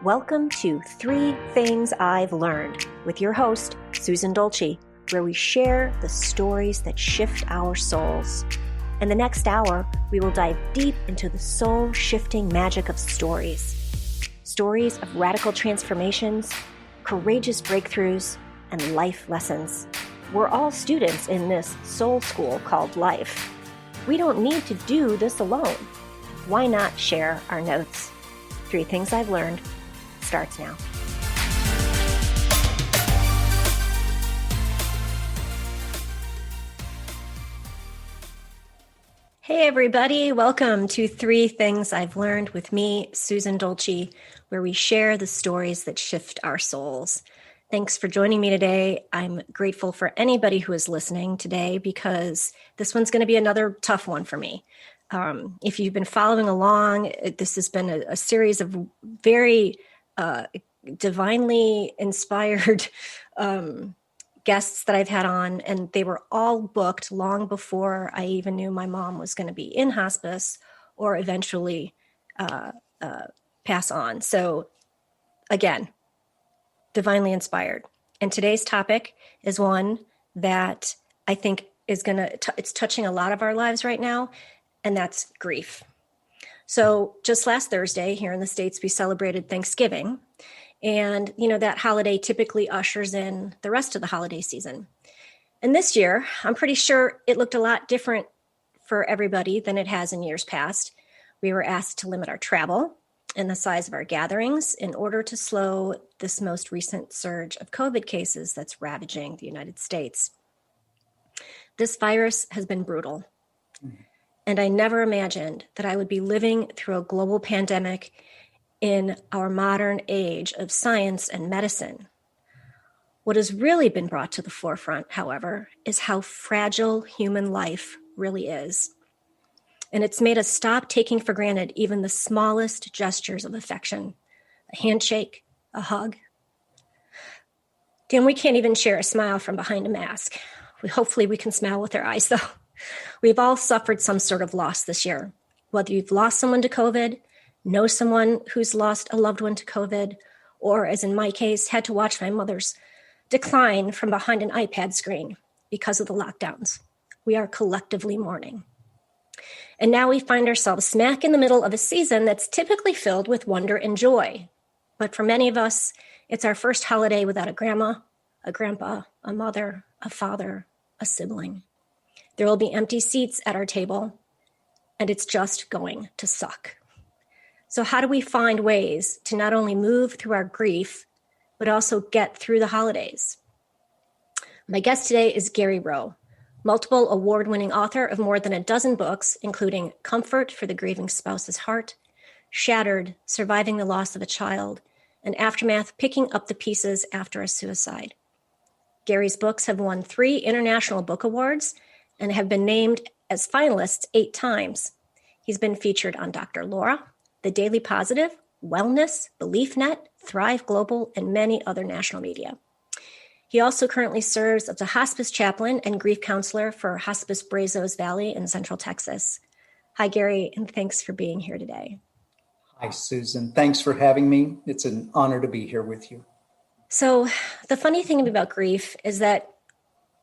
Welcome to 3 Things I've Learned with your host, Susan Dolce, where we share the stories that shift our souls. In the next hour, we will dive deep into the soul-shifting magic of stories. Stories of radical transformations, courageous breakthroughs, and life lessons. We're all students in this soul school called life. We don't need to do this alone. Why not share our notes? 3 Things I've Learned starts now. Hey everybody, welcome to 3 Things I've Learned with me, Susan Dolce, where we share the stories that shift our souls. Thanks for joining me today. I'm grateful for anybody who is listening today because this one's going to be another tough one for me. If you've been following along, this has been a series of very divinely inspired guests that I've had on, and they were all booked long before I even knew my mom was going to be in hospice or eventually pass on. So again, divinely inspired. And today's topic is one that I think is it's touching a lot of our lives right now, and that's grief. So just last Thursday here in the States, we celebrated Thanksgiving. And, that holiday typically ushers in the rest of the holiday season. And this year, I'm pretty sure it looked a lot different for everybody than it has in years past. We were asked to limit our travel and the size of our gatherings in order to slow this most recent surge of COVID cases that's ravaging the United States. This virus has been brutal. And I never imagined that I would be living through a global pandemic in our modern age of science and medicine. What has really been brought to the forefront, however, is how fragile human life really is. And it's made us stop taking for granted even the smallest gestures of affection, a handshake, a hug. Dan, we can't even share a smile from behind a mask. Hopefully we can smile with our eyes, though. We've all suffered some sort of loss this year, whether you've lost someone to COVID, know someone who's lost a loved one to COVID, or as in my case, had to watch my mother's decline from behind an iPad screen because of the lockdowns. We are collectively mourning. And now we find ourselves smack in the middle of a season that's typically filled with wonder and joy. But for many of us, it's our first holiday without a grandma, a grandpa, a mother, a father, a sibling. There will be empty seats at our table, and it's just going to suck. So how do we find ways to not only move through our grief, but also get through the holidays? My guest today is Gary Roe, multiple award-winning author of more than a dozen books, including Comfort for the Grieving Spouse's Heart, Shattered, Surviving the Loss of a Child, and Aftermath, Picking Up the Pieces After a Suicide. Gary's books have won 3 international book awards and have been named as finalists 8 times. He's been featured on Dr. Laura, The Daily Positive, Wellness, BeliefNet, Thrive Global, and many other national media. He also currently serves as a hospice chaplain and grief counselor for Hospice Brazos Valley in Central Texas. Hi, Gary, and thanks for being here today. Hi, Susan. Thanks for having me. It's an honor to be here with you. So the funny thing about grief is that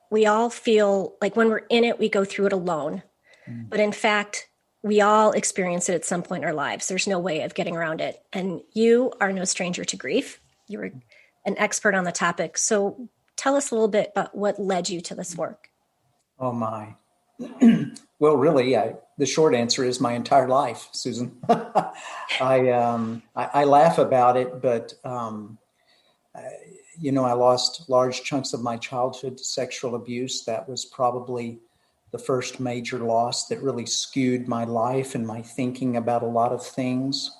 we all feel like when we're in it, we go through it alone. But in fact, we all experience it at some point in our lives. There's no way of getting around it. And you are no stranger to grief. You're an expert on the topic. So tell us a little bit about what led you to this work. Oh, my. Well, really, the short answer is my entire life, Susan. I laugh about it, but, I lost large chunks of my childhood to sexual abuse. That was probably the first major loss that really skewed my life and my thinking about a lot of things.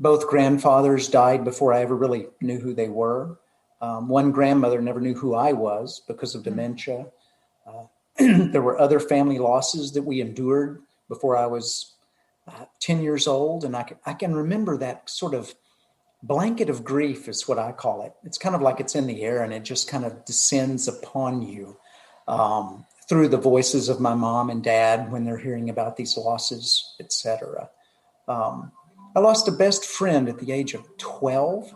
Both grandfathers died before I ever really knew who they were. One grandmother never knew who I was because of dementia. There were other family losses that we endured before I was 10 years old. And I can remember that sort of blanket of grief is what I call it. It's kind of like it's in the air and it just kind of descends upon you. Through the voices of my mom and dad when they're hearing about these losses, et cetera. I lost a best friend at the age of 12.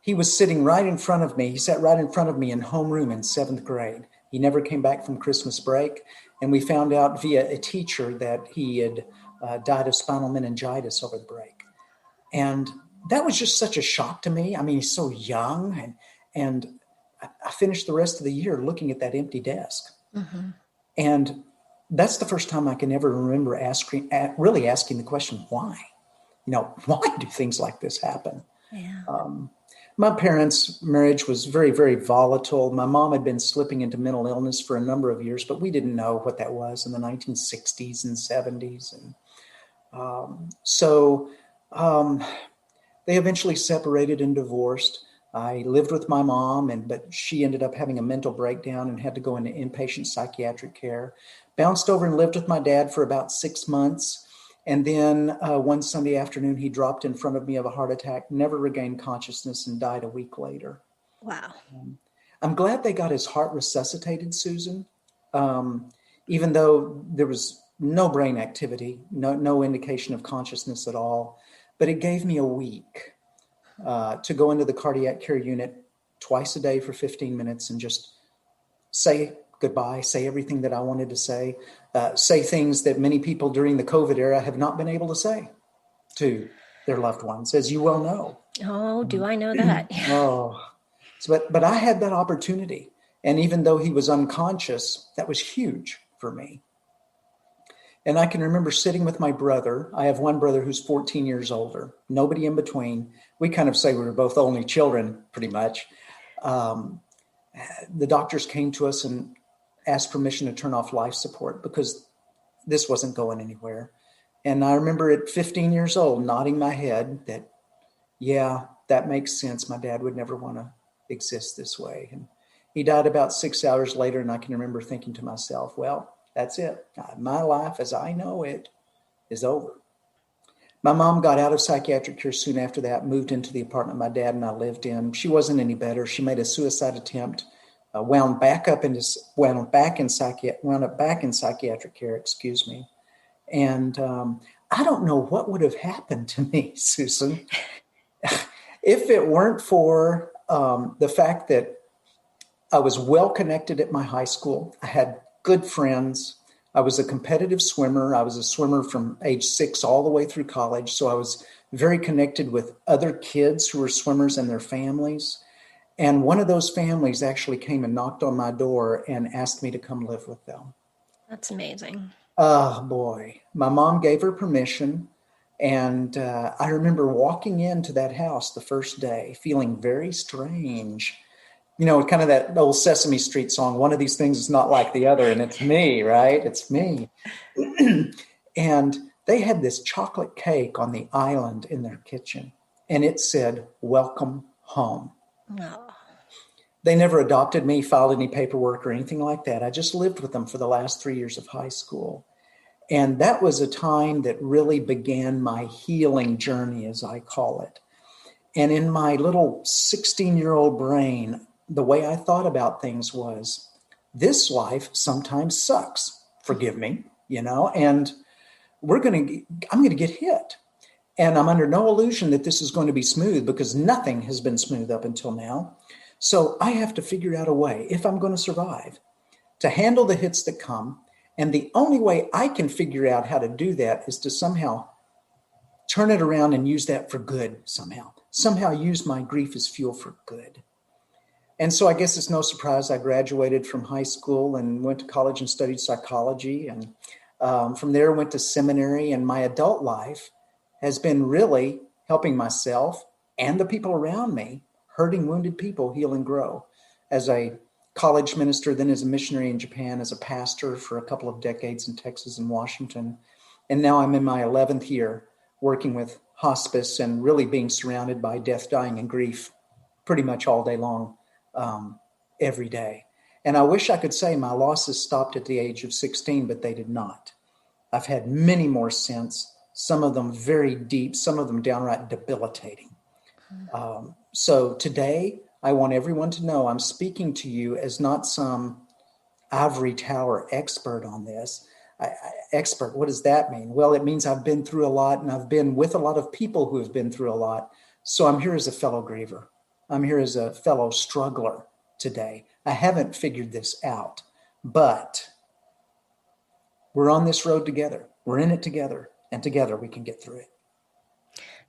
He was sitting right in front of me. He sat right in front of me in homeroom in 7th grade. He never came back from Christmas break. And we found out via a teacher that he had died of spinal meningitis over the break. And that was just such a shock to me. I mean, he's so young. And I finished the rest of the year looking at that empty desk. Mm-hmm. And that's the first time I can ever remember really asking the question, why? Why do things like this happen? Yeah. My parents' marriage was very, very volatile. My mom had been slipping into mental illness for a number of years, but we didn't know what that was in the 1960s and 70s. And so they eventually separated and divorced. I lived with my mom, but she ended up having a mental breakdown and had to go into inpatient psychiatric care. Bounced over and lived with my dad for about 6 months. And then one Sunday afternoon, he dropped in front of me of a heart attack, never regained consciousness, and died a week later. Wow. I'm glad they got his heart resuscitated, Susan, even though there was no brain activity, no indication of consciousness at all. But it gave me a week to go into the cardiac care unit twice a day for 15 minutes and just say goodbye, say everything that I wanted to say things that many people during the COVID era have not been able to say to their loved ones, as you well know. Oh, do I know that? But I had that opportunity. And even though he was unconscious, that was huge for me. And I can remember sitting with my brother. I have one brother who's 14 years older, nobody in between. We kind of say we were both only children, pretty much. The doctors came to us and asked permission to turn off life support because this wasn't going anywhere. And I remember at 15 years old, nodding my head that, yeah, that makes sense. My dad would never want to exist this way. And he died about 6 hours later. And I can remember thinking to myself, well, that's it. My life as I know it is over. My mom got out of psychiatric care soon after that, moved into the apartment my dad and I lived in. She wasn't any better. She made a suicide attempt. Wound back in psychiatric care, And I don't know what would have happened to me, Susan, if it weren't for the fact that I was well connected at my high school. I had good friends. I was a competitive swimmer. I was a swimmer from age 6 all the way through college. So I was very connected with other kids who were swimmers and their families. And one of those families actually came and knocked on my door and asked me to come live with them. That's amazing. Oh, boy. My mom gave her permission. And I remember walking into that house the first day, feeling very strange. Kind of that old Sesame Street song, one of these things is not like the other. And it's me, right? It's me. And they had this chocolate cake on the island in their kitchen. And it said, "Welcome home." No. They never adopted me, filed any paperwork or anything like that. I just lived with them for the last 3 years of high school. And that was a time that really began my healing journey, as I call it. And in my little 16-year-old brain, the way I thought about things was, this life sometimes sucks. Forgive me, and I'm going to get hit. And I'm under no illusion that this is going to be smooth because nothing has been smooth up until now. So I have to figure out a way, if I'm going to survive, to handle the hits that come. And the only way I can figure out how to do that is to somehow turn it around and use that for good somehow use my grief as fuel for good. And so I guess it's no surprise I graduated from high school and went to college and studied psychology. And from there went to seminary. And my adult life has been really helping myself and the people around me, hurting, wounded people, heal and grow. As a college minister, then as a missionary in Japan, as a pastor for a couple of decades in Texas and Washington. And now I'm in my 11th year working with hospice and really being surrounded by death, dying, and grief pretty much all day long, every day. And I wish I could say my losses stopped at the age of 16, but they did not. I've had many more since, some of them very deep, some of them downright debilitating. So today, I want everyone to know I'm speaking to you as not some ivory tower expert on this. Expert, what does that mean? Well, it means I've been through a lot, and I've been with a lot of people who have been through a lot. So I'm here as a fellow griever. I'm here as a fellow struggler today. I haven't figured this out, but we're on this road together. We're in it together, and together we can get through it.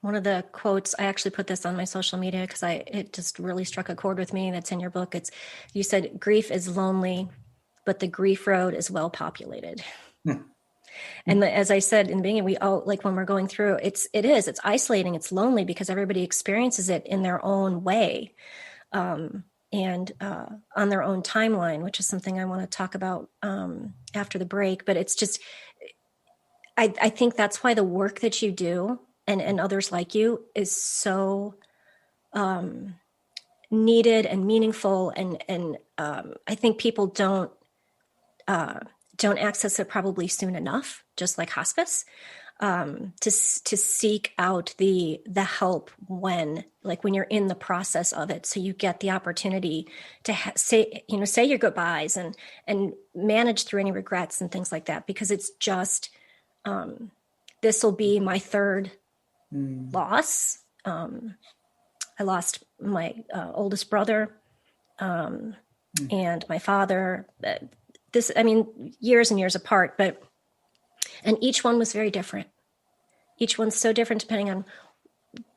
One of the quotes, I actually put this on my social media because it just really struck a chord with me. That's in your book. You said, grief is lonely, but the grief road is well populated. And as I said in the beginning, we all, like when we're going through, it's isolating, it's lonely because everybody experiences it in their own way, and on their own timeline, which is something I want to talk about after the break. But it's just, I think that's why the work that you do and others like you is so needed and meaningful. And I think people don't access it probably soon enough, just like hospice, to seek out the help when you're in the process of it. So you get the opportunity to say your goodbyes and manage through any regrets and things like that, because it's just, this will be my third loss. I lost my oldest brother and my father. Years and years apart, and each one was very different. Each one's so different depending on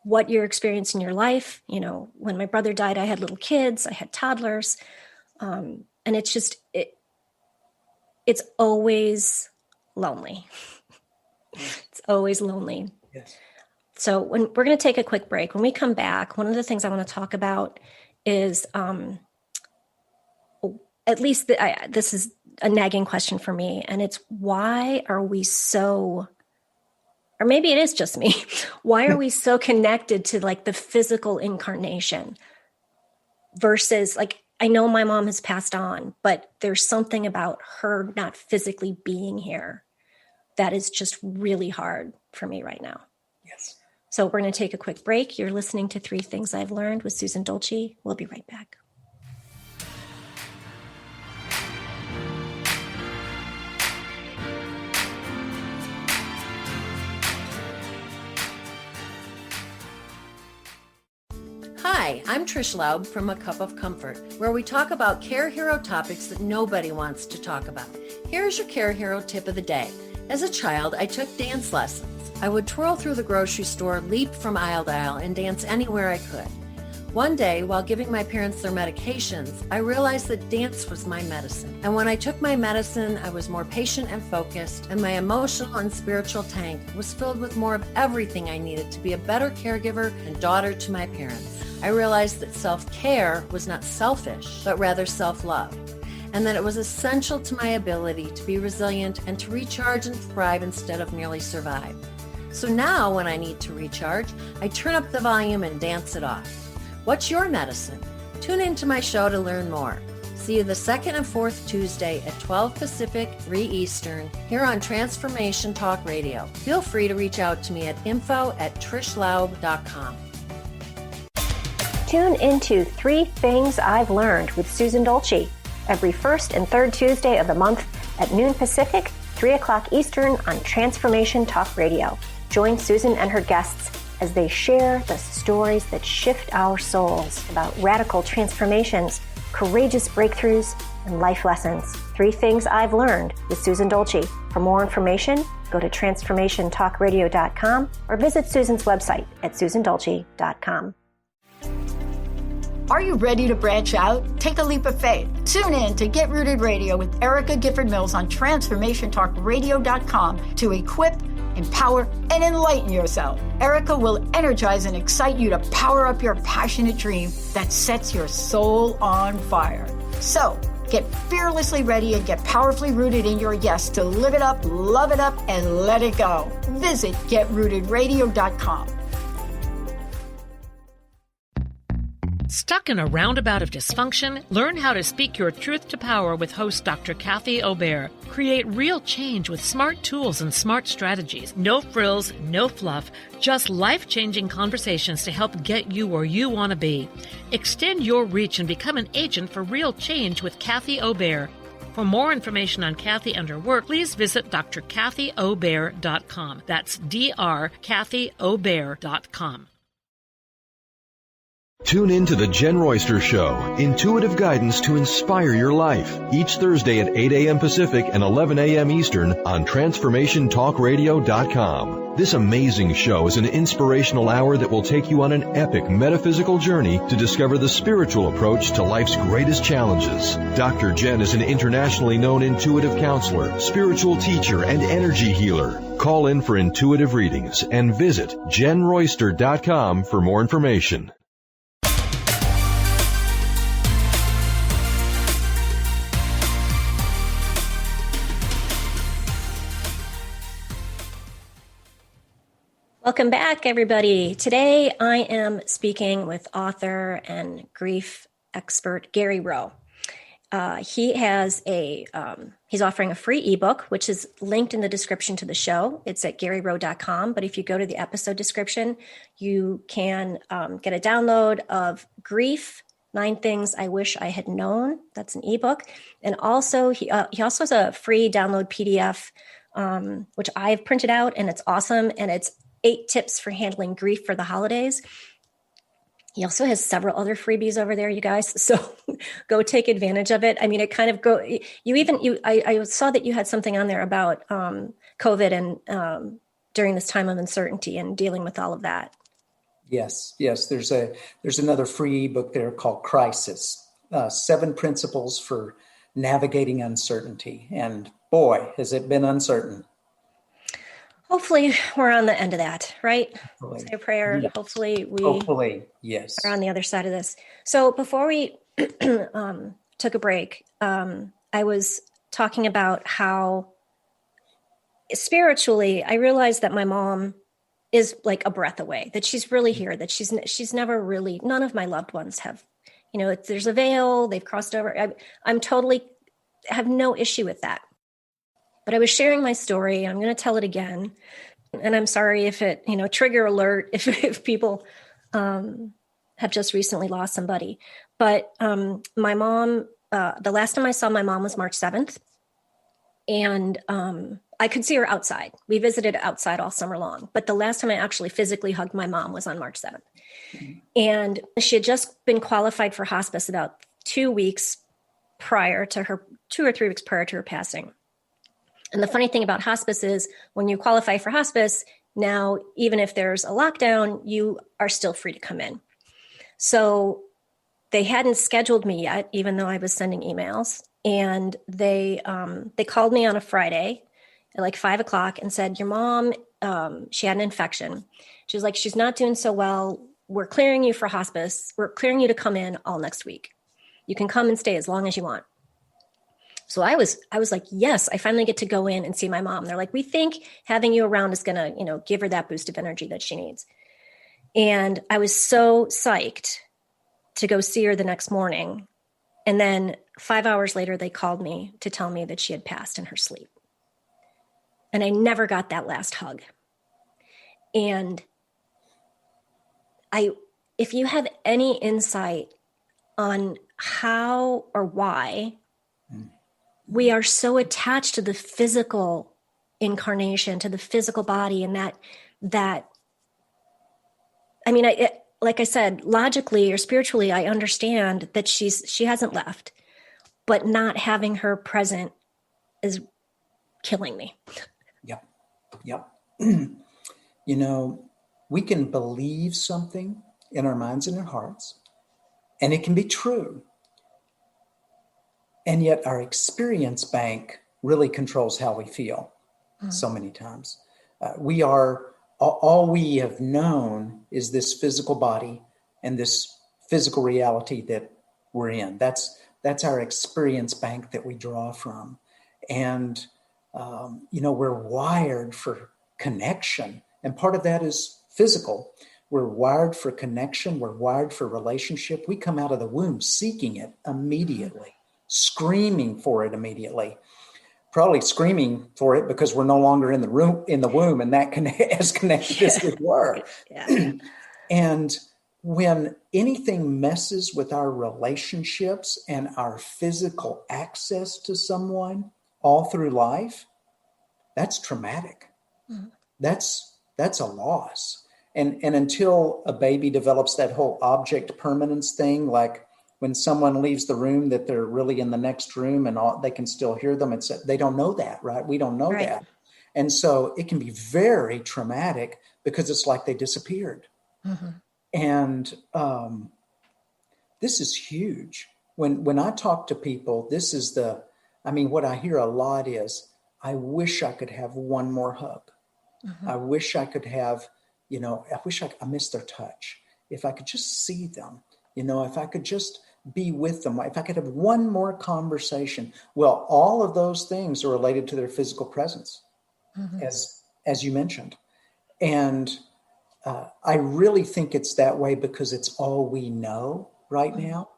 what you're experiencing in your life. When my brother died, I had little kids, I had toddlers. And it's just, it's always lonely. It's always lonely. Yes. So when we're going to take a quick break, when we come back, one of the things I want to talk about is, at least this is a nagging question for me. And it's, why are we so, or maybe it is just me, why are we so connected to the physical incarnation versus I know my mom has passed on, but there's something about her not physically being here that is just really hard for me right now. Yes. So we're going to take a quick break. You're listening to 3 Things I've Learned with Susan Dolce. We'll be right back. Hi, I'm Trish Laub from A Cup of Comfort, where we talk about Care Hero topics that nobody wants to talk about. Here's your Care Hero tip of the day. As a child, I took dance lessons. I would twirl through the grocery store, leap from aisle to aisle, and dance anywhere I could. One day, while giving my parents their medications, I realized that dance was my medicine. And when I took my medicine, I was more patient and focused, and my emotional and spiritual tank was filled with more of everything I needed to be a better caregiver and daughter to my parents. I realized that self-care was not selfish, but rather self-love, and that it was essential to my ability to be resilient and to recharge and thrive instead of merely survive. So now when I need to recharge, I turn up the volume and dance it off. What's your medicine? Tune into my show to learn more. See you the 2nd and 4th Tuesday at 12 Pacific, 3 Eastern, here on Transformation Talk Radio. Feel free to reach out to me at info@trishlaub.com. Tune into 3 Things I've Learned with Susan Dolce every 1st and 3rd Tuesday of the month at noon Pacific, 3 o'clock Eastern on Transformation Talk Radio. Join Susan and her guests as they share the stories that shift our souls about radical transformations, courageous breakthroughs, and life lessons. 3 Things I've Learned with Susan Dolce. For more information, go to transformationtalkradio.com or visit Susan's website at susandolce.com. Are you ready to branch out? Take a leap of faith. Tune in to Get Rooted Radio with Erica Gifford Mills on transformationtalkradio.com to equip, empower, and enlighten yourself. Erica will energize and excite you to power up your passionate dream that sets your soul on fire. So, get fearlessly ready and get powerfully rooted in your yes to live it up, love it up, and let it go. Visit GetRootedRadio.com. Stuck in a roundabout of dysfunction? Learn how to speak your truth to power with host Dr. Kathy Obear. Create real change with smart tools and smart strategies. No frills, no fluff, just life-changing conversations to help get you where you want to be. Extend your reach and become an agent for real change with Kathy Obear. For more information on Kathy and her work, please visit drkathyobear.com. That's drkathyobear.com. Tune in to The Jen Royster Show, intuitive guidance to inspire your life, each Thursday at 8 a.m. Pacific and 11 a.m. Eastern on TransformationTalkRadio.com. This amazing show is an inspirational hour that will take you on an epic metaphysical journey to discover the spiritual approach to life's greatest challenges. Dr. Jen is an internationally known intuitive counselor, spiritual teacher, and energy healer. Call in for intuitive readings and visit JenRoyster.com for more information. Welcome back, everybody. Today, I am speaking with author and grief expert Gary Roe. He's offering a free ebook, which is linked in the description to the show. It's at GaryRoe.com. But if you go to the episode description, you can get a download of Grief, 9 Things I Wish I Had Known. That's an ebook. And also, he also has a free download PDF, which I've printed out, and it's awesome. And it's 8 tips for handling grief for the holidays. He also has several other freebies over there, you guys. So go take advantage of it. I mean, it kind of I saw that you had something on there about COVID and during this time of uncertainty and dealing with all of that. Yes. There's another free ebook there called Crisis, 7 Principles for Navigating Uncertainty. And boy, has it been uncertain. Hopefully we're on the end of that, right? Hopefully. Say a prayer. Yeah. Hopefully yes. Are on the other side of this. So before we took a break, I was talking about how spiritually, I realized that my mom is like a breath away, that she's really here, that she's never really, none of my loved ones have, there's a veil, they've crossed over. I'm totally have no issue with that. But I was sharing my story. I'm going to tell it again. And I'm sorry if it, trigger alert, if people have just recently lost somebody. But my mom, the last time I saw my mom was March 7th. And I could see her outside. We visited outside all summer long. But the last time I actually physically hugged my mom was on March 7th. Mm-hmm. And she had just been qualified for hospice about 2 weeks prior to her, 2 or 3 weeks prior to her passing. And the funny thing about hospice is when you qualify for hospice, now, even if there's a lockdown, you are still free to come in. So they hadn't scheduled me yet, even though I was sending emails. And they called me on a Friday at like 5:00 and said, your mom, she had an infection. She was like, she's not doing so well. We're clearing you for hospice. We're clearing you to come in all next week. You can come and stay as long as you want. So I was like, yes, I finally get to go in and see my mom. They're like, we think having you around is going to, give her that boost of energy that she needs. And I was so psyched to go see her the next morning. And then 5 hours later, they called me to tell me that she had passed in her sleep. And I never got that last hug. And if you have any insight on how or why we are so attached to the physical incarnation, to the physical body, and that I mean, like I said, logically or spiritually, I understand that she hasn't left, but not having her present is killing me. Yep. We can believe something in our minds and our hearts, and it can be true. And yet our experience bank really controls how we feel so many times. All we have known is this physical body and this physical reality that we're in. That's our experience bank that we draw from. And, we're wired for connection. And part of that is physical. We're wired for connection. We're wired for relationship. We come out of the womb seeking it immediately. Screaming for it immediately, probably screaming for it because we're no longer in the womb, and that as connected as we were. Yeah. And when anything messes with our relationships and our physical access to someone all through life, that's traumatic. Mm-hmm. That's a loss. And until a baby develops that whole object permanence thing, like when someone leaves the room, that they're really in the next room and they can still hear them. They don't know that, right? We don't know that. And so it can be very traumatic because it's like they disappeared. Mm-hmm. And this is huge. When I talk to people, this is what I hear a lot is, I wish I could have one more hug. Mm-hmm. I wish I could have, I miss their touch. If I could just see them, if I could just be with them, if I could have one more conversation. Well, all of those things are related to their physical presence, mm-hmm. as you mentioned. And I really think it's that way because it's all we know right mm-hmm. now.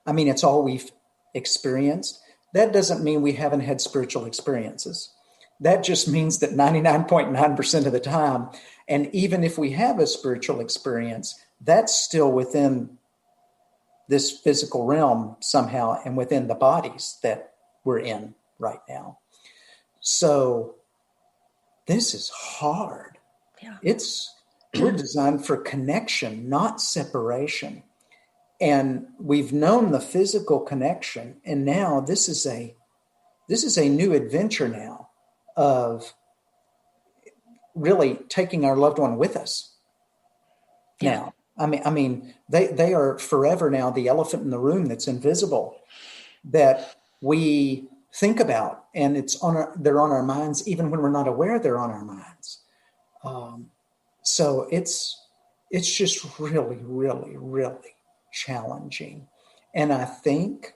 I mean, it's all we've experienced. That doesn't mean we haven't had spiritual experiences. That just means that 99.9% of the time, and even if we have a spiritual experience, that's still within this physical realm somehow and within the bodies that we're in right now. So this is hard. Yeah. We're designed for connection, not separation. And we've known the physical connection. And now this is a new adventure now of really taking our loved one with us. Yeah. Now, I mean, they are forever now the elephant in the room that's invisible, that we think about, and they're on our minds even when we're not aware they're on our minds. So it's just really, really, really challenging. And I think,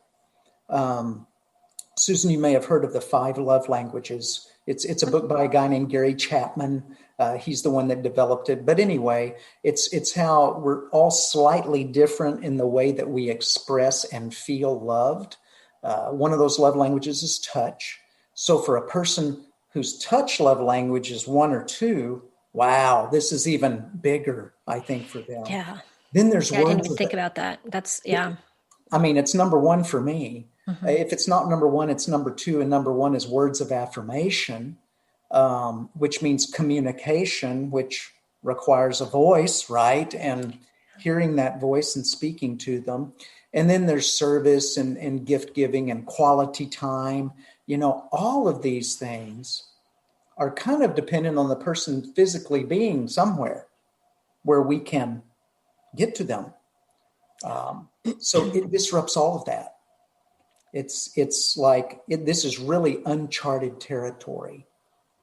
Susan, you may have heard of the 5 love languages. It's a book by a guy named Gary Chapman. He's the one that developed it. But anyway, it's how we're all slightly different in the way that we express and feel loved. One of those love languages is touch. So for a person whose touch love language is 1 or 2, wow, this is even bigger, I think, for them. Yeah. Then there's words. I didn't even think about that. That's, yeah. I mean, it's number 1 for me. Mm-hmm. If it's not number 1, it's number 2. And number 1 is words of affirmation, which means communication, which requires a voice, right? And hearing that voice and speaking to them. And then there's service and gift giving and quality time. All of these things are kind of dependent on the person physically being somewhere where we can get to them. So it disrupts all of that. It's like this is really uncharted territory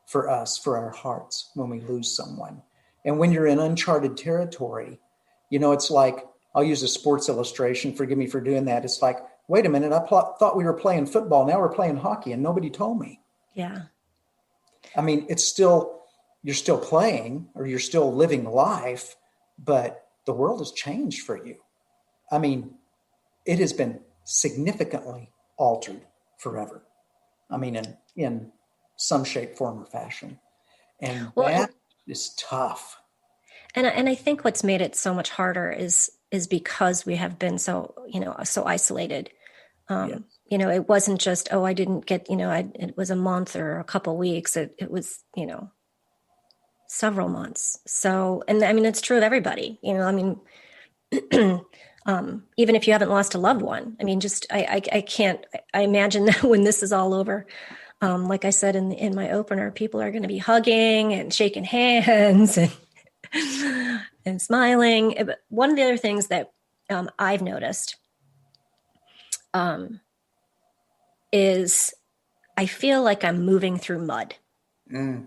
for us, for our hearts, when we lose someone. And when you're in uncharted territory, it's like, I'll use a sports illustration. Forgive me for doing that. It's like, wait a minute, I thought we were playing football. Now we're playing hockey and nobody told me. Yeah. I mean, you're still playing or you're still living life, but the world has changed for you. I mean, it has been significantly altered forever. I mean, in some shape, form, or fashion. And that is tough. And I think what's made it so much harder is because we have been so isolated. It wasn't just, I didn't get, it was a month or a couple weeks. It was, several months. So, and I mean, it's true of everybody, even if you haven't lost a loved one, I mean, just, I imagine that when this is all over, like I said, in my opener, people are going to be hugging and shaking hands and smiling. But one of the other things that I've noticed is I feel like I'm moving through mud. Mm.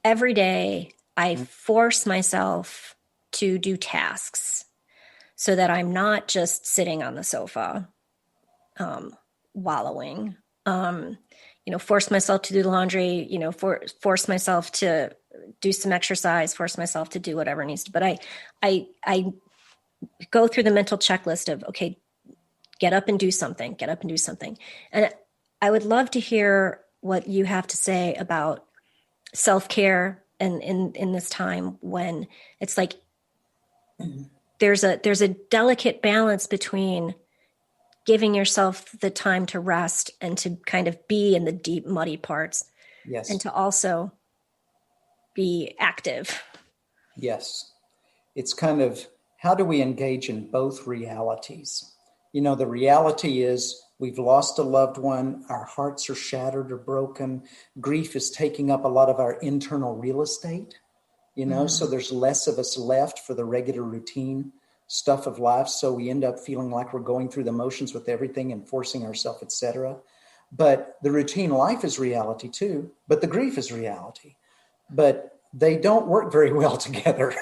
Every day I force myself to do tasks so that I'm not just sitting on the sofa, wallowing, force myself to do the laundry, force myself to do some exercise, force myself to do whatever needs to, but I go through the mental checklist of, okay, get up and do something. And I would love to hear what you have to say about self-care and in this time when it's like there's a delicate balance between giving yourself the time to rest and to kind of be in the deep, muddy parts. Yes. And to also be active. Yes. It's kind of, how do we engage in both realities? The reality is we've lost a loved one. Our hearts are shattered or broken. Grief is taking up a lot of our internal real estate, so there's less of us left for the regular routine stuff of life. So we end up feeling like we're going through the motions with everything and forcing ourselves, etc. But the routine life is reality too, but the grief is reality. But they don't work very well together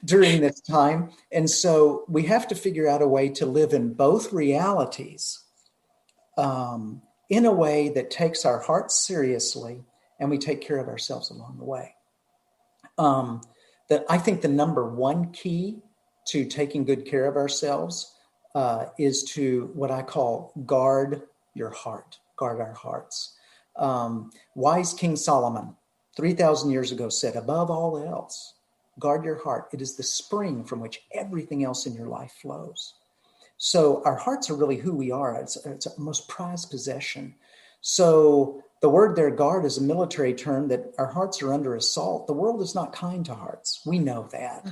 during this time. And so we have to figure out a way to live in both realities in a way that takes our hearts seriously and we take care of ourselves along the way. That I think the number one key to taking good care of ourselves is to what I call guard your heart, guard our hearts. Wise King Solomon, 3,000 years ago, said, above all else, guard your heart. It is the spring from which everything else in your life flows. So our hearts are really who we are. It's our most prized possession. So the word there, guard, is a military term that our hearts are under assault. The world is not kind to hearts. We know that.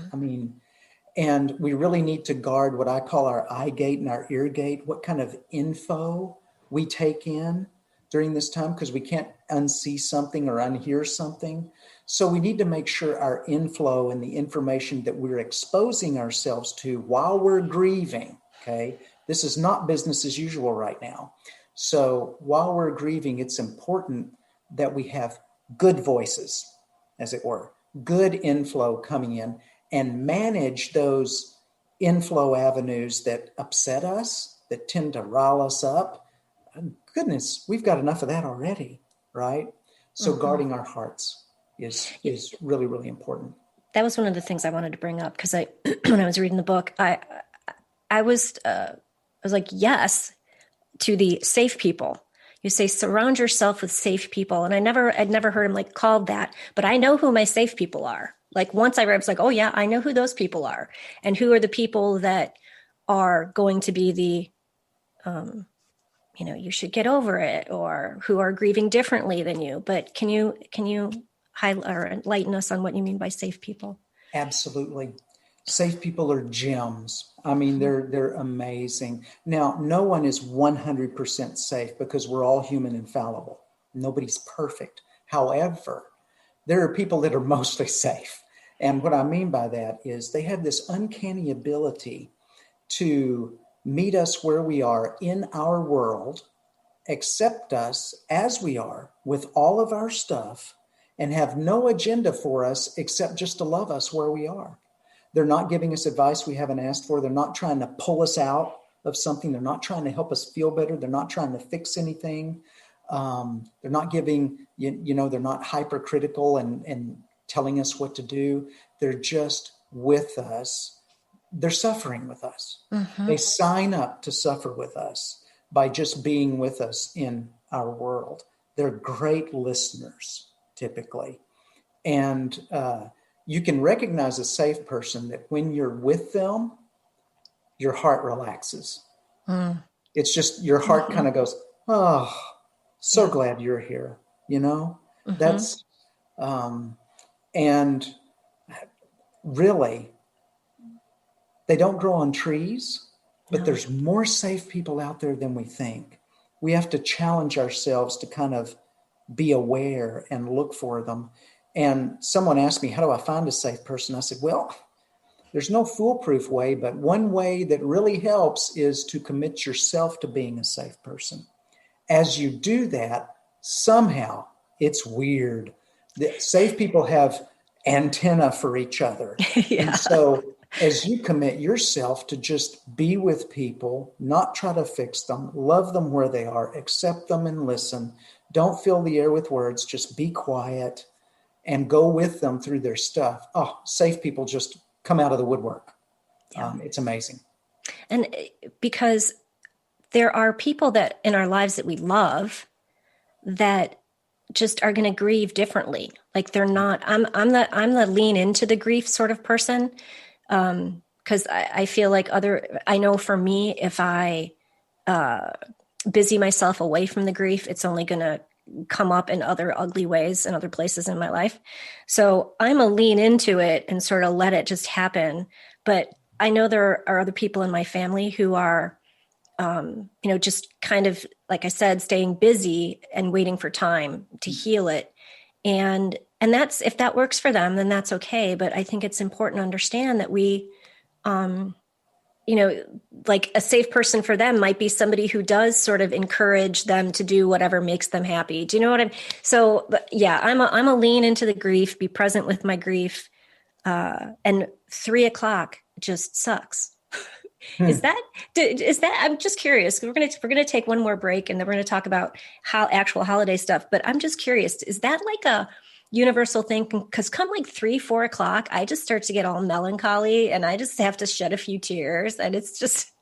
And we really need to guard what I call our eye gate and our ear gate, what kind of info we take in during this time, because we can't unsee something or unhear something. So we need to make sure our inflow and the information that we're exposing ourselves to while we're grieving, okay? This is not business as usual right now. So while we're grieving, it's important that we have good voices, as it were, good inflow coming in, and manage those inflow avenues that upset us, that tend to rile us up. Goodness, we've got enough of that already, right? So guarding our hearts is really, really important. That was one of the things I wanted to bring up, because when I was reading the book, I was like, yes, to the safe people. You say, surround yourself with safe people. And I'd never heard him like called that, but I know who my safe people are. Like once I read, I was like, oh yeah, I know who those people are, and who are the people that are going to be the, you should get over it, or who are grieving differently than you. But can you highlight or enlighten us on what you mean by safe people? Absolutely. Safe people are gems. They're amazing. Now, no one is 100% safe because we're all human and fallible. Nobody's perfect. However, there are people that are mostly safe. And what I mean by that is they have this uncanny ability to meet us where we are in our world, accept us as we are with all of our stuff, and have no agenda for us except just to love us where we are. They're not giving us advice we haven't asked for. They're not trying to pull us out of something. They're not trying to help us feel better. They're not trying to fix anything. They're not giving, they're not hypercritical and telling us what to do. They're just with us. They're suffering with us. They sign up to suffer with us by just being with us in our world. They're great listeners, typically. And you can recognize a safe person that when you're with them, your heart relaxes. It's just your heart kind of goes, oh, so glad you're here, That's, and really, they don't grow on trees, but there's more safe people out there than we think. We have to challenge ourselves to kind of be aware and look for them. And someone asked me, how do I find a safe person? I said, well, there's no foolproof way, but one way that really helps is to commit yourself to being a safe person. As you do that, somehow it's weird that safe people have antenna for each other. And so as you commit yourself to just be with people, not try to fix them, love them where they are, accept them and listen, don't fill the air with words, just be quiet and go with them through their stuff. Oh, safe people just come out of the woodwork. It's amazing. And because there are people that in our lives that we love that just are going to grieve differently. Like they're not, I'm the lean into the grief sort of person. Cause I feel like I know for me, if I, busy myself away from the grief, it's only going to come up in other ugly ways in other places in my life. So I'm a lean into it and sort of let it just happen. But I know there are other people in my family who are, just kind of, like I said, staying busy and waiting for time to heal it. And that's, if that works for them, then that's okay. But I think it's important to understand that we, like a safe person for them might be somebody who does sort of encourage them to do whatever makes them happy. Do you know what I'm? So, but yeah, I'm a lean into the grief, be present with my grief. And 3:00 just sucks. Is that, I'm just curious. We're going to take one more break and then we're going to talk about actual holiday stuff. But I'm just curious, is that like a universal thing? Because come like 3-4 o'clock, I just start to get all melancholy and I just have to shed a few tears. And it's just,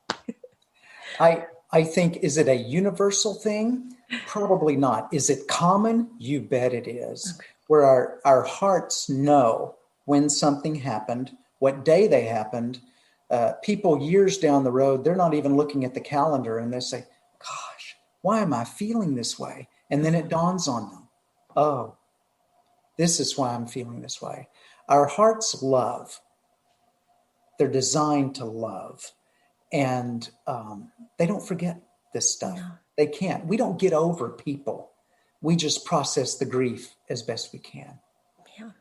I think, is it a universal thing? Probably not. Is it common? You bet it is. Okay. Where our hearts know when something happened, what day they happened. People years down the road, they're not even looking at the calendar and they say, gosh, why am I feeling this way? And then it dawns on them. Oh, this is why I'm feeling this way. Our hearts love. They're designed to love. And they don't forget this stuff. No. They can't. We don't get over people. We just process the grief as best we can. Yeah.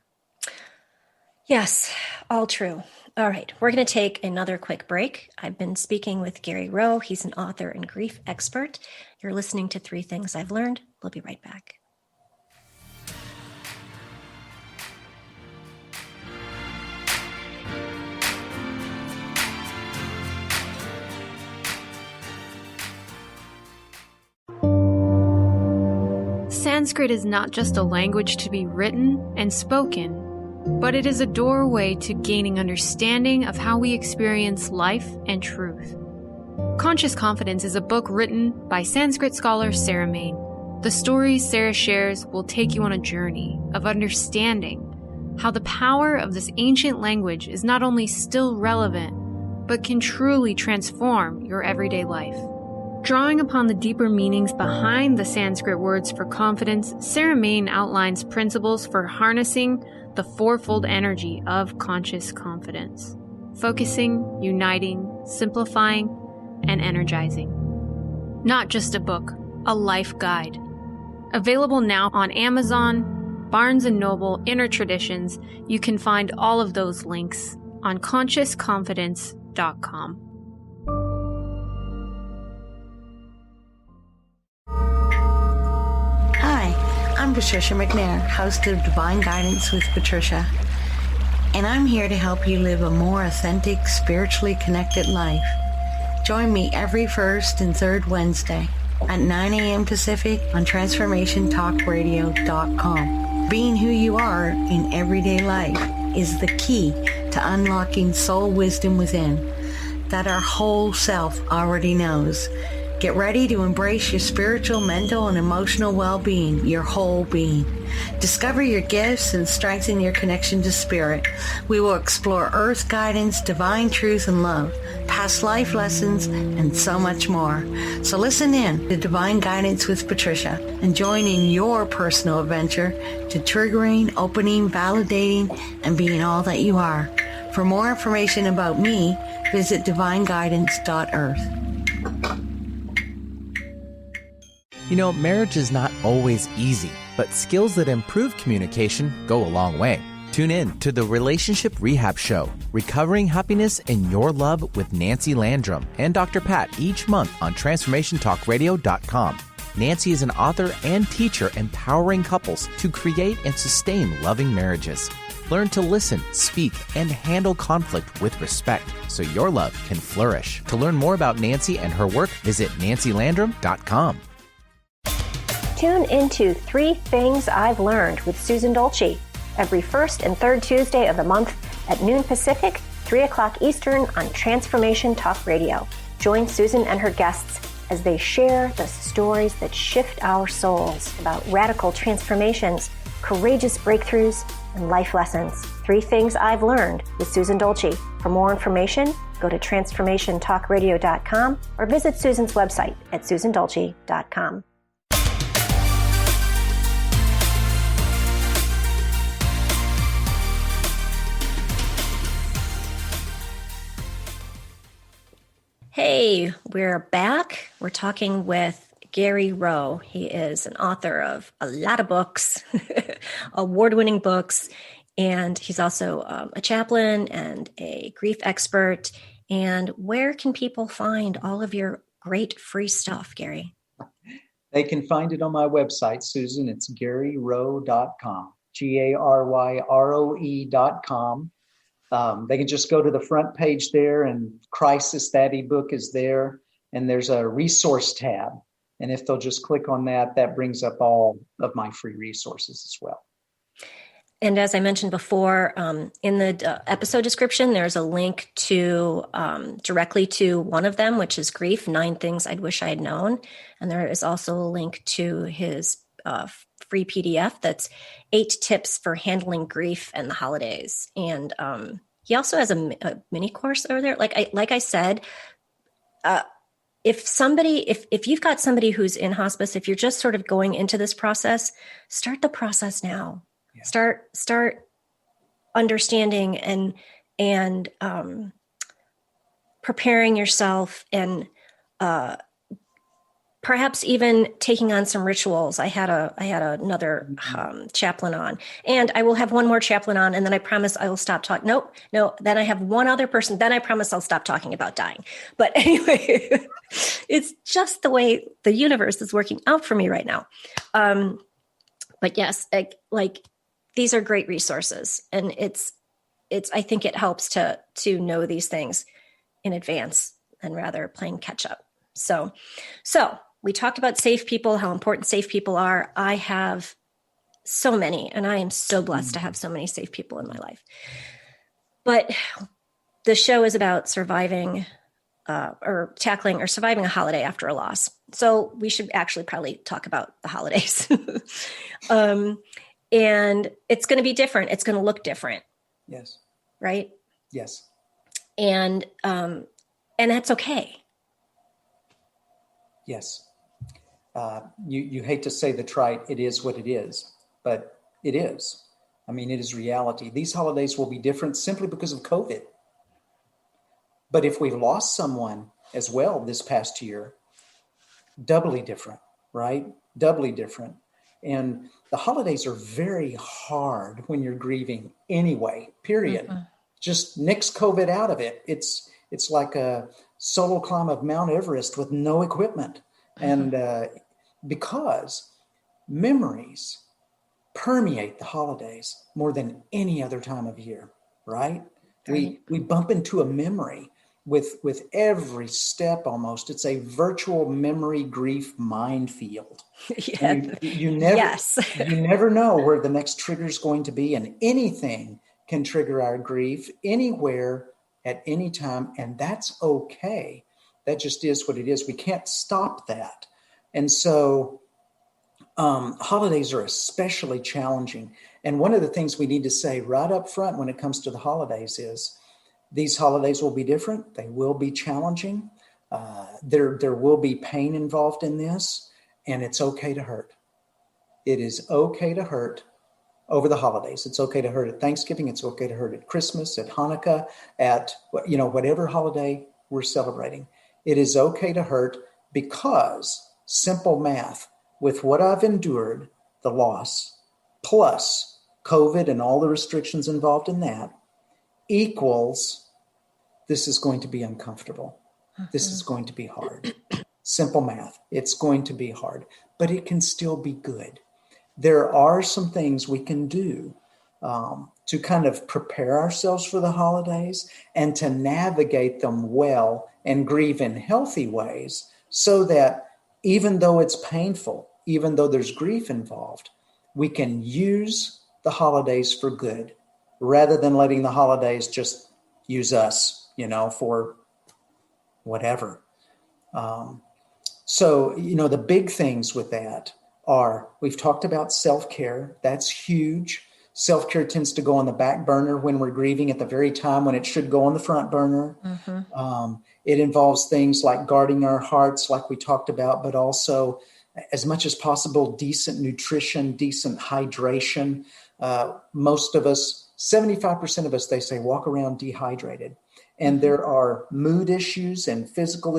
Yes, all true. All right, we're going to take another quick break. I've been speaking with Gary Roe. He's an author and grief expert. You're listening to 3 Things I've Learned. We'll be right back. Sanskrit is not just a language to be written and spoken, but it is a doorway to gaining understanding of how we experience life and truth. Conscious Confidence is a book written by Sanskrit scholar Sarah Main. The stories Sarah shares will take you on a journey of understanding how the power of this ancient language is not only still relevant, but can truly transform your everyday life. Drawing upon the deeper meanings behind the Sanskrit words for confidence, Sarah Main outlines principles for harnessing the fourfold energy of conscious confidence: focusing, uniting, simplifying, and energizing. Not just a book, a life guide. Available now on Amazon, Barnes & Noble, Inner Traditions. You can find all of those links on consciousconfidence.com. Hi, I'm Patricia McNair, host of Divine Guidance with Patricia, and I'm here to help you live a more authentic, spiritually connected life. Join me every first and third Wednesday at 9 a.m. Pacific on TransformationTalkRadio.com. Being who you are in everyday life is the key to unlocking soul wisdom within that our whole self already knows. Get ready to embrace your spiritual, mental, and emotional well-being, your whole being. Discover your gifts and strengthen your connection to spirit. We will explore earth guidance, divine truth and love, past life lessons, and so much more. So listen in to Divine Guidance with Patricia and join in your personal adventure to triggering, opening, validating, and being all that you are. For more information about me, visit divineguidance.earth. You know, marriage is not always easy, but skills that improve communication go a long way. Tune in to the Relationship Rehab Show, Recovering Happiness in Your Love with Nancy Landrum and Dr. Pat each month on TransformationTalkRadio.com. Nancy is an author and teacher empowering couples to create and sustain loving marriages. Learn to listen, speak, and handle conflict with respect so your love can flourish. To learn more about Nancy and her work, visit nancylandrum.com. Tune into 3 Things I've Learned with Susan Dolce every first and third Tuesday of the month at noon Pacific, 3 o'clock Eastern on Transformation Talk Radio. Join Susan and her guests as they share the stories that shift our souls about radical transformations, courageous breakthroughs, and life lessons. 3 Things I've Learned with Susan Dolce. For more information, go to transformationtalkradio.com or visit Susan's website at susandolce.com. Hey, we're back. We're talking with Gary Roe. He is an author of a lot of books, award-winning books, and he's also a chaplain and a grief expert. And where can people find all of your great free stuff, Gary? They can find it on my website, Susan. It's GaryRoe.com, GaryRoe.com. They can just go to the front page there, and Crisis, that ebook is there, and there's a resource tab. And if they'll just click on that, that brings up all of my free resources as well. And as I mentioned before, in the episode description, there's a link to directly to one of them, which is Grief, 9 Things I'd Wish I Had Known. And there is also a link to his free PDF that's 8 tips for handling grief and the holidays. And he also has a mini course over there. Like I said, if you've got somebody who's in hospice, if you're just sort of going into this process, start the process now. Yeah. Start understanding and preparing yourself, and perhaps even taking on some rituals. I had another chaplain on, and I will have one more chaplain on, and then I promise I will stop talking. No. Then I have one other person. Then I promise I'll stop talking about dying. But anyway, it's just the way the universe is working out for me right now. But yes, like these are great resources, and I think it helps to know these things in advance and rather playing catch up. So we talked about safe people, how important safe people are. I have so many, and I am so blessed to have so many safe people in my life. But the show is about surviving or surviving a holiday after a loss. So we should actually probably talk about the holidays. And it's going to be different. It's going to look different. Yes. Right? Yes. And that's okay. Yes. You hate to say the trite, it is what it is, but it is. I mean, it is reality. These holidays will be different simply because of COVID. But if we've lost someone as well this past year, doubly different, right? Doubly different. And the holidays are very hard when you're grieving anyway, period. Mm-hmm. Just nix COVID out of it. It's like a solo climb of Mount Everest with no equipment. Mm-hmm. And because memories permeate the holidays more than any other time of year, right? We bump into a memory with every step almost. It's a virtual memory grief minefield. Yeah. You never know where the next trigger is going to be, and anything can trigger our grief anywhere at any time, and that's okay. That just is what it is. We can't stop that. And so holidays are especially challenging. And one of the things we need to say right up front when it comes to the holidays is these holidays will be different. They will be challenging. There will be pain involved in this, and it's okay to hurt. It is okay to hurt over the holidays. It's okay to hurt at Thanksgiving. It's okay to hurt at Christmas, at Hanukkah, at whatever holiday we're celebrating. It is okay to hurt because simple math, with what I've endured, the loss, plus COVID and all the restrictions involved in that, equals this is going to be uncomfortable. This is going to be hard. Simple math. It's going to be hard, but it can still be good. There are some things we can do to kind of prepare ourselves for the holidays and to navigate them well and grieve in healthy ways so that even though it's painful, even though there's grief involved, we can use the holidays for good rather than letting the holidays just use us, for whatever. So, the big things with that are, we've talked about self-care. That's huge. Self-care tends to go on the back burner when we're grieving at the very time when it should go on the front burner. It involves things like guarding our hearts, like we talked about, but also, as much as possible, decent nutrition, decent hydration. Most of us, 75% of us, they say, walk around dehydrated. And there are mood issues and physical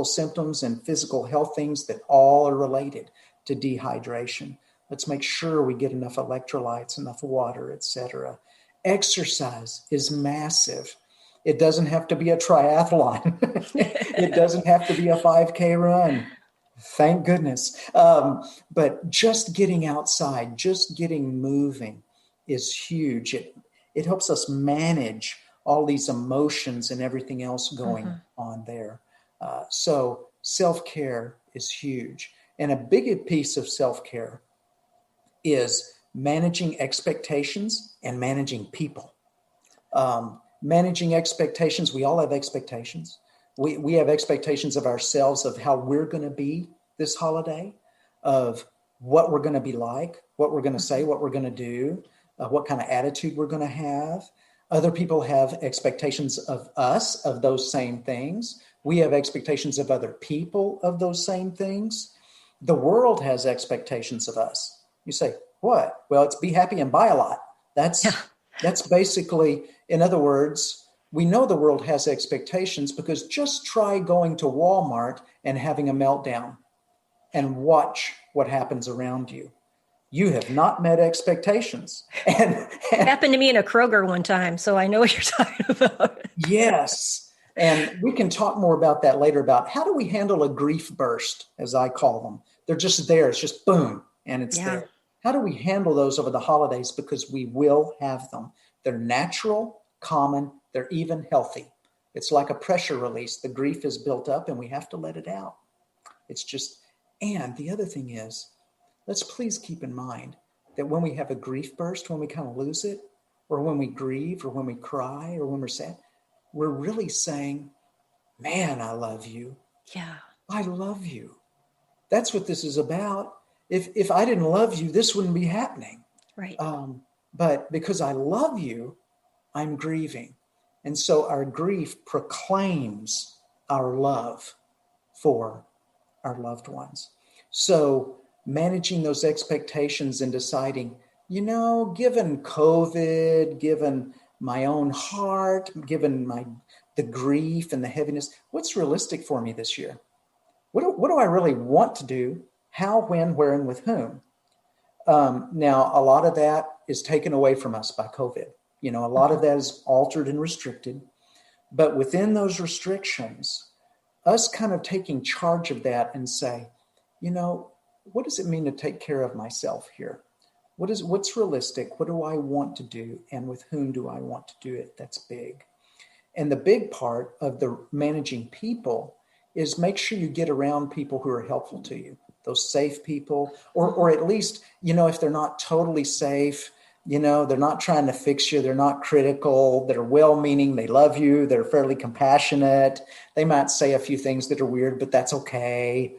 symptoms and physical health things that all are related to dehydration. Let's make sure we get enough electrolytes, enough water, etc. Exercise is massive. It doesn't have to be a triathlon. It doesn't have to be a 5K run. Thank goodness. But just getting outside, just getting moving is huge. It helps us manage all these emotions and everything else going on there. So self-care is huge. And a big piece of self-care is managing expectations and managing people. Managing expectations, we all have expectations. We have expectations of ourselves, of how we're going to be this holiday, of what we're going to be like, what we're going to say, what we're going to do, what kind of attitude we're going to have. Other people have expectations of us, of those same things. We have expectations of other people of those same things. The world has expectations of us. You say, what? Well, it's be happy and buy a lot. That's basically, in other words, we know the world has expectations, because just try going to Walmart and having a meltdown and watch what happens around you. You have not met expectations. And it happened to me in a Kroger one time, so I know what you're talking about. Yes. And we can talk more about that later, about how do we handle a grief burst, as I call them. They're just there. It's just boom, and it's there. How do we handle those over the holidays? Because we will have them. They're natural, common, they're even healthy. It's like a pressure release. The grief is built up and we have to let it out. It's just, and the other thing is, let's please keep in mind that when we have a grief burst, when we kind of lose it, or when we grieve, or when we cry, or when we're sad, we're really saying, man, I love you. Yeah. I love you. That's what this is about. If I didn't love you, this wouldn't be happening. Right. But because I love you, I'm grieving. And so our grief proclaims our love for our loved ones. So managing those expectations and deciding, given COVID, given my own heart, given the grief and the heaviness, what's realistic for me this year? What do I really want to do? How, when, where, and with whom? Now, a lot of that is taken away from us by COVID. A lot of that is altered and restricted. But within those restrictions, us kind of taking charge of that and say, what does it mean to take care of myself here? What's realistic? What do I want to do? And with whom do I want to do it? That's big. And the big part of the managing people is make sure you get around people who are helpful to you, those safe people, or at least, if they're not totally safe, they're not trying to fix you, they're not critical, they're well-meaning, they love you, they're fairly compassionate. They might say a few things that are weird, but that's okay.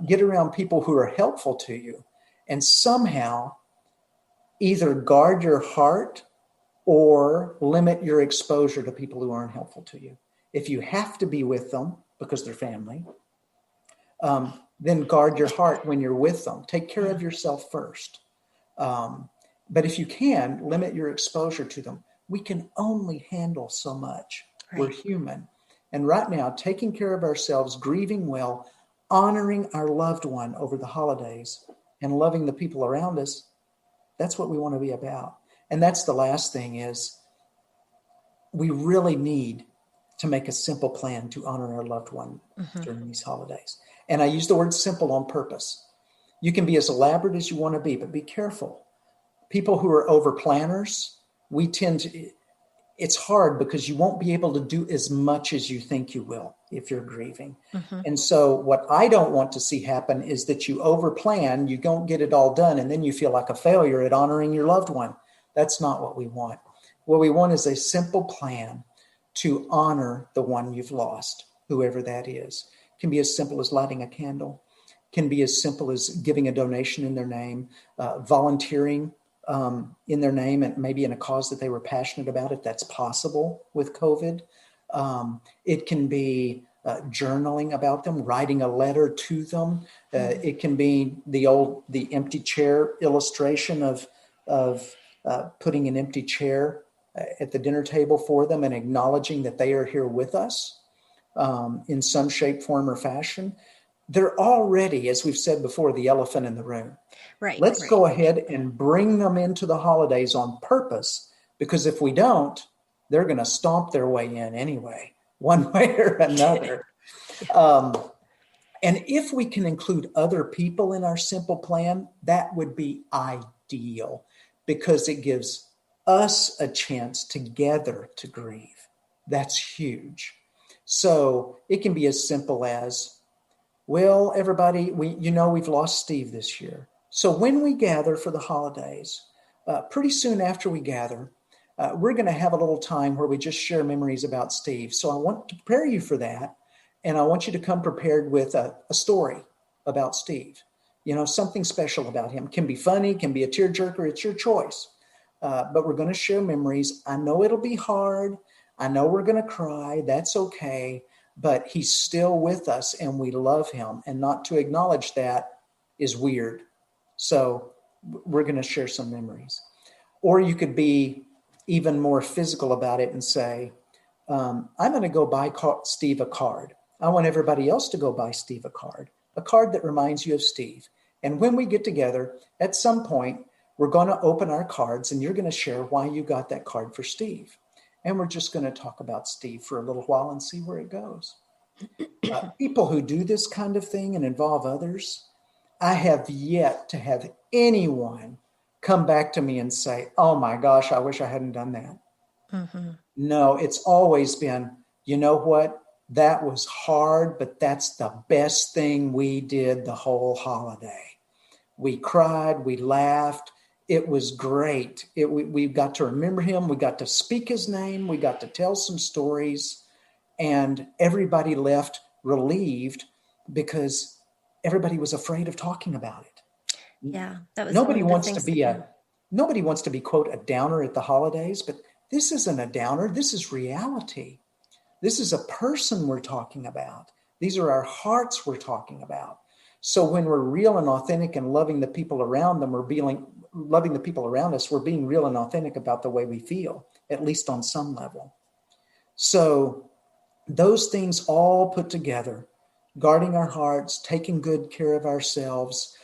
Get around people who are helpful to you, and somehow either guard your heart or limit your exposure to people who aren't helpful to you. If you have to be with them because they're family, then guard your heart when you're with them. Take care of yourself first. But if you can, limit your exposure to them. We can only handle so much. Right. We're human. And right now, taking care of ourselves, grieving well, honoring our loved one over the holidays, and loving the people around us, that's what we want to be about. And that's the last thing is, we really need to make a simple plan to honor our loved one during these holidays. And I use the word simple on purpose. You can be as elaborate as you want to be, but be careful. People who are over planners, it's hard because you won't be able to do as much as you think you will if you're grieving. And so what I don't want to see happen is that you over plan, you don't get it all done, and then you feel like a failure at honoring your loved one. That's not what we want. What we want is a simple plan to honor the one you've lost, whoever that is. Can be as simple as lighting a candle, can be as simple as giving a donation in their name, volunteering in their name, and maybe in a cause that they were passionate about, if that's possible with COVID. It can be journaling about them, writing a letter to them. It can be the empty chair illustration of putting an empty chair at the dinner table for them and acknowledging that they are here with us in some shape, form, or fashion. They're already, as we've said before, the elephant in the room. Right. Let's go ahead and bring them into the holidays on purpose, because if we don't, they're going to stomp their way in anyway, one way or another. And if we can include other people in our simple plan, that would be ideal, because it gives us a chance together to grieve. That's huge. So it can be as simple as, well, everybody, we've lost Steve this year. So when we gather for the holidays, pretty soon after we gather, we're going to have a little time where we just share memories about Steve. So I want to prepare you for that. And I want you to come prepared with a story about Steve. Something special about him. Can be funny, can be a tearjerker. It's your choice. But we're going to share memories. I know it'll be hard. I know we're going to cry. That's okay. But he's still with us and we love him. And not to acknowledge that is weird. So we're going to share some memories. Or you could be even more physical about it and say, I'm going to go buy Steve a card. I want everybody else to go buy Steve a card that reminds you of Steve. And when we get together, at some point, we're going to open our cards and you're going to share why you got that card for Steve. And we're just going to talk about Steve for a little while and see where it goes. People who do this kind of thing and involve others, I have yet to have anyone come back to me and say, oh my gosh, I wish I hadn't done that. Mm-hmm. No, it's always been, you know what? That was hard, but that's the best thing we did the whole holiday. We cried, we laughed. It was great. We got to remember him. We got to speak his name. We got to tell some stories, and everybody left relieved because everybody was afraid of talking about it. Yeah, that was nobody wants to be, quote, a downer at the holidays, but this isn't a downer. This is reality. This is a person we're talking about. These are our hearts we're talking about. So when we're real and authentic and loving the people around them, loving the people around us, we're being real and authentic about the way we feel, at least on some level. So those things all put together, guarding our hearts, taking good care of ourselves,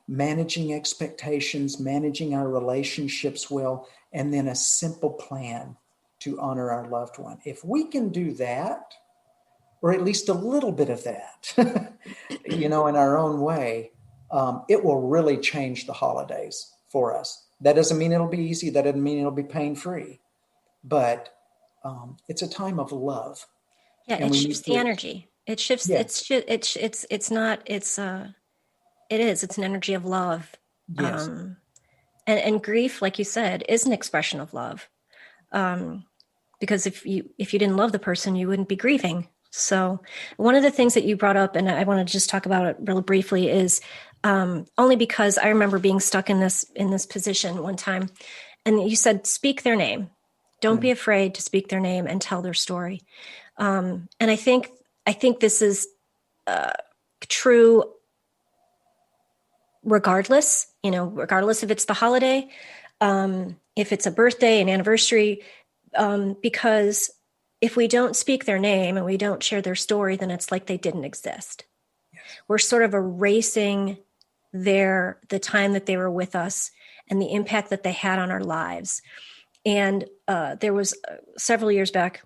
managing expectations, managing our relationships well, and then a simple plan to honor our loved one. If we can do that, or at least a little bit of that, in our own way, it will really change the holidays for us. That doesn't mean it'll be easy. That doesn't mean it'll be pain-free, but it's a time of love. Yeah, and it shifts the energy. It shifts. Yeah. It's an energy of love. Yes. And grief, like you said, is an expression of love. Because if you didn't love the person, you wouldn't be grieving. So one of the things that you brought up, and I want to just talk about it real briefly, is only because I remember being stuck in this position one time, and you said, speak their name. Don't be afraid to speak their name and tell their story. And I think this is true regardless if it's the holiday, if it's a birthday, an anniversary, because if we don't speak their name and we don't share their story, then it's like they didn't exist. Yes. We're sort of erasing the time that they were with us and the impact that they had on our lives. And there was several years back,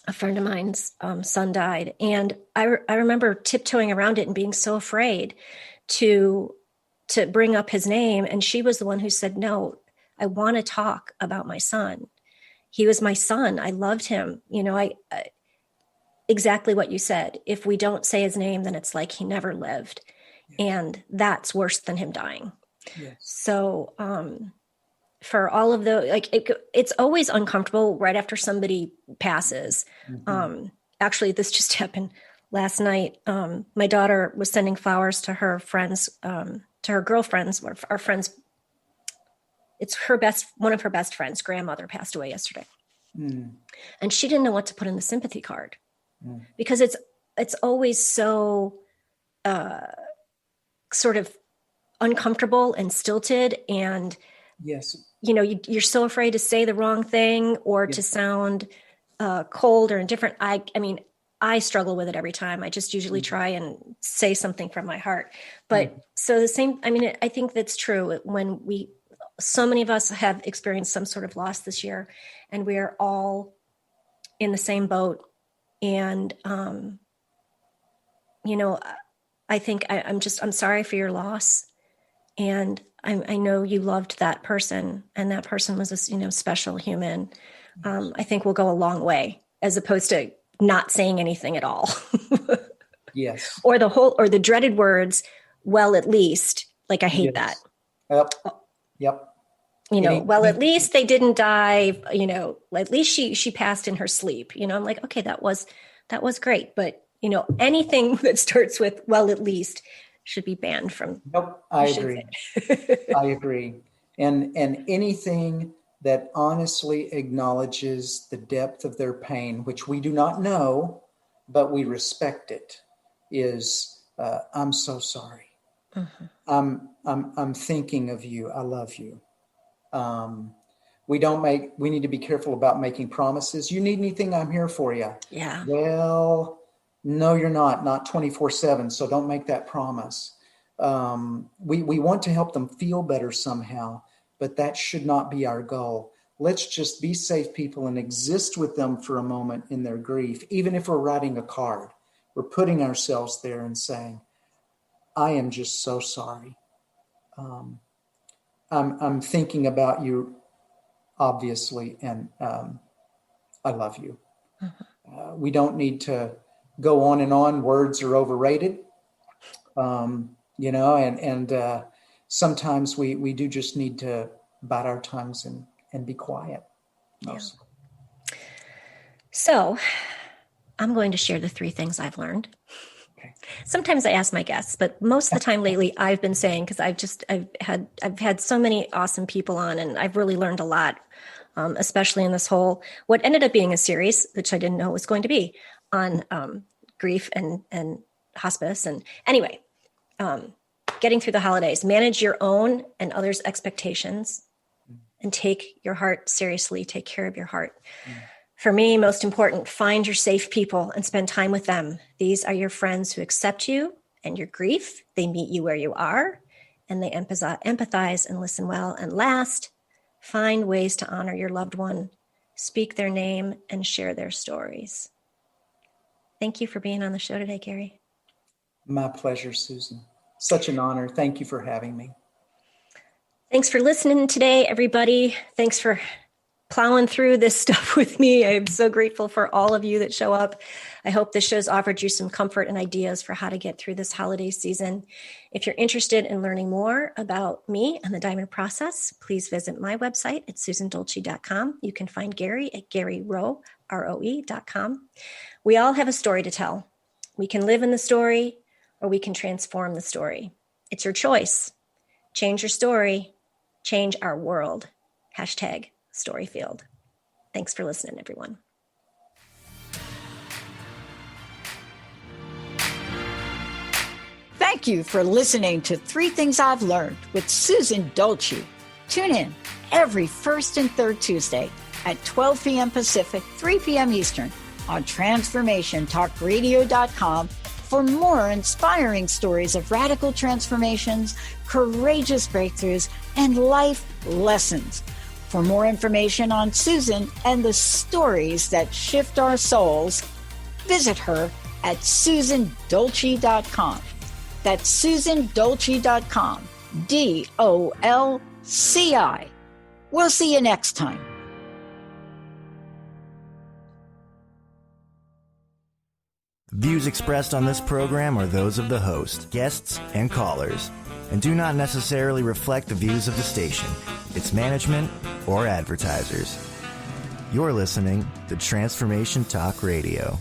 a friend of mine's son died. And I remember tiptoeing around it and being so afraid to bring up his name. And she was the one who said, no, I want to talk about my son. He was my son. I loved him. Exactly what you said. If we don't say his name, then it's like he never lived. Yes. And that's worse than him dying. Yes. So for all of it's always uncomfortable right after somebody passes. Mm-hmm. Actually, this just happened last night, my daughter was sending flowers to her friends, to her girlfriends, our friends. It's one of her best friends' grandmother passed away yesterday. And she didn't know what to put in the sympathy card because it's always so sort of uncomfortable and stilted. And, yes, you're so afraid to say the wrong thing or to sound cold or indifferent. I mean, I struggle with it every time. I just usually try and say something from my heart. But so the same, I mean, I think that's true when so many of us have experienced some sort of loss this year, and we are all in the same boat. And, I think I'm sorry for your loss. And I know you loved that person, and that person was a, special human. I think will go a long way, as opposed to not saying anything at all. Yes. Or the dreaded words, well, at least, like, I hate that. Yep. Well, at least they didn't die, at least she passed in her sleep. I'm like, okay, that was great. But, anything that starts with, well, at least, should be banned from. Nope. I agree. I agree. And anything that honestly acknowledges the depth of their pain, which we do not know, but we respect it, is, I'm so sorry. Mm-hmm. I'm thinking of you. I love you. We need to be careful about making promises. You need anything, I'm here for you. Yeah. Well, no, you're not 24/7. So don't make that promise. We want to help them feel better somehow, but that should not be our goal. Let's just be safe people and exist with them for a moment in their grief. Even if we're writing a card, we're putting ourselves there and saying, I am just so sorry. I'm thinking about you, obviously, and I love you. We don't need to go on and on. Words are overrated, and sometimes we do just need to bite our tongues and be quiet. Yeah. So I'm going to share the 3 things I've learned. Sometimes I ask my guests, but most of the time lately I've been saying, because I've had so many awesome people on, and I've really learned a lot, especially in this what ended up being a series, which I didn't know it was going to be, on grief and hospice. And anyway, getting through the holidays, manage your own and others' expectations, and take your heart seriously. Take care of your heart. For me, most important, find your safe people and spend time with them. These are your friends who accept you and your grief. They meet you where you are, and they empathize and listen well. And last, find ways to honor your loved one, speak their name, and share their stories. Thank you for being on the show today, Gary. My pleasure, Susan. Such an honor. Thank you for having me. Thanks for listening today, everybody. Thanks for plowing through this stuff with me. I'm so grateful for all of you that show up. I hope this show's offered you some comfort and ideas for how to get through this holiday season. If you're interested in learning more about me and the Diamond Process, please visit my website at susandolce.com. You can find Gary at GaryRoe, ROE.com. We all have a story to tell. We can live in the story, or we can transform the story. It's your choice. Change your story. Change our world. #Storyfield. Thanks for listening, everyone. Thank you for listening to 3 Things I've Learned with Susan Dolce. Tune in every first and third Tuesday at 12 p.m. Pacific, 3 p.m. Eastern on TransformationTalkRadio.com for more inspiring stories of radical transformations, courageous breakthroughs, and life lessons. For more information on Susan and the stories that shift our souls, visit her at susandolce.com. That's susandolce.com. DOLCI. We'll see you next time. Views expressed on this program are those of the host, guests, and callers, and do not necessarily reflect the views of the station, its management, or advertisers. You're listening to Transformation Talk Radio.